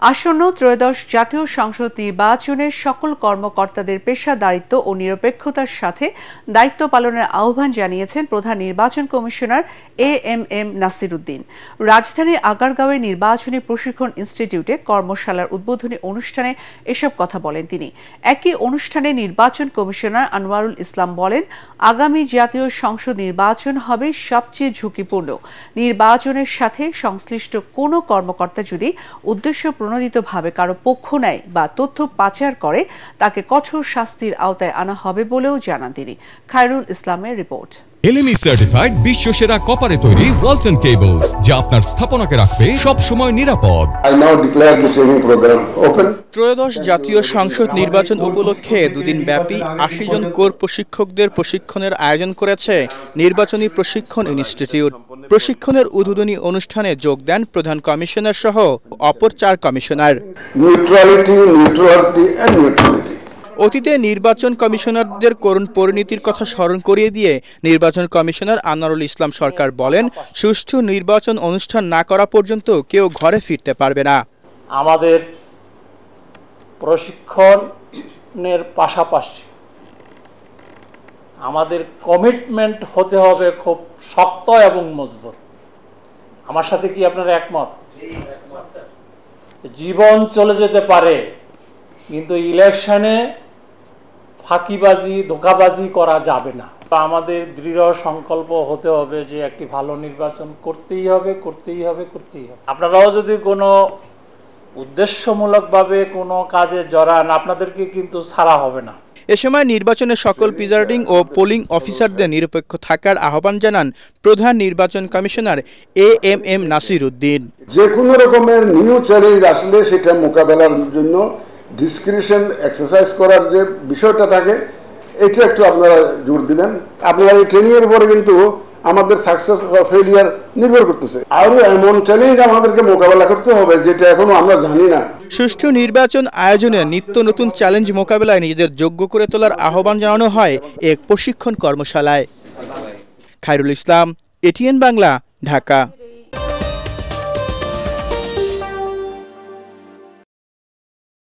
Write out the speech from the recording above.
আসন্ন ত্রয়োদশ জাতীয় সংসদ নির্বাচনের সকল কর্মকর্তাদের পেশাদারিত্ব ও নিরপেক্ষতার সাথে দায়িত্ব পালনের আহ্বান জানিয়েছেন প্রধান নির্বাচন কমিশনার এএমএম নাসির উদ্দিন। রাজধানীর আগারগাঁওয়ে নির্বাচনী প্রশিক্ষণ ইনস্টিটিউটে কর্মশালার উদ্বোধনী অনুষ্ঠানে এসব কথা বলেন তিনি। একই অনুষ্ঠানে নির্বাচন কমিশনার আনোয়ারুল ইসলাম বলেন, আগামী জাতীয় সংসদ নির্বাচন হবে সবচেয়ে ঝুঁকিপূর্ণ। নির্বাচনের সাথে সংশ্লিষ্ট কোনো কর্মকর্তা যদি উদ্দেশ্য প্রণোদিতভাবে কারো পক্ষ নেয় বা তথ্য পাচার করে তাকে কঠোর শাস্তির আওতায় আনা হবে বলেও জানান তিনি। খায়রুল ইসলামের রিপোর্ট। LME সার্টিফাইড বিশ্বসেরা কপারে তৈরি ওয়ালটন কেবলস, যা আপনার স্থাপনাকে রাখবে সব সময় নিরাপদ। ত্রয়োদশ জাতীয় সংসদ নির্বাচন উপলক্ষে দুদিন ব্যাপী ৮০ জন কোর প্রশিক্ষকদের প্রশিক্ষণের আয়োজন করেছে নির্বাচনী প্রশিক্ষণ ইনস্টিটিউট। প্রশিক্ষণের উদ্বোধনী অনুষ্ঠানে যোগ দেন প্রধান কমিশনার সহ অপর ৪ কমিশনার। অতীতে নির্বাচন কমিশনারদের করুণ পরিণতির কথা স্মরণ করিয়ে দিয়ে নির্বাচন কমিশনার আনোয়ারুল ইসলাম সরকার বলেন, সুষ্ঠু নির্বাচন অনুষ্ঠান না করা পর্যন্ত কেউ ঘরে ফিরতে পারবে না। আমাদের প্রশিক্ষণের পাশাপাশি আমাদের কমিটমেন্ট হতে হবে খুব শক্ত এবং মজবুত। আমার সাথে কি আপনারা একমত? জীবন চলে যেতে পারে, কিন্তু ইলেকশনে ফাঁকিবাজি ধোঁকাবাজি করা যাবে না। আমাদের দৃঢ় সংকল্প হতে হবে যে একটি ভালো নির্বাচন করতেই হবে। আপনারাও যদি কোনো উদ্দেশ্যমূলকভাবে কোনো কাজে জড়ান, আপনাদেরকে কিন্তু ছাড়া হবে না। এ সময় নির্বাচনের সকল প্রিজাইডিং ও পোলিং অফিসারদের নিরপেক্ষ থাকার আহ্বান জানান প্রধান নির্বাচন কমিশনার এএমএম নাসির উদ্দিন। যে কোনো রকমের নিউ চ্যালেঞ্জ আসলে সেটা মোকাবেলার জন্য ডিসক্রিশন এক্সারসাইজ করার যে বিষয়টা থাকে, এটা একটু আপনারা জোর দিবেন। আপনারা এই ট্রেনিং এর উপরে কিন্তু আমাদের সাকসেস বা ফেলিয়ার নির্ভর করতেছে। আরও এমন চ্যালেঞ্জ আমাদেরকে মোকাবেলা করতে হবে যেটা এখনো আমরা জানি না। সুষ্ঠু নির্বাচন আয়োজনে নিত্য নতুন চ্যালেঞ্জ মোকাবেলায় নিজেদের যোগ্য করে তোলার আহ্বান জানানো হয় এক প্রশিক্ষণ কর্মশালায়। খায়রুল ইসলাম, এটিএন বাংলা, ঢাকা।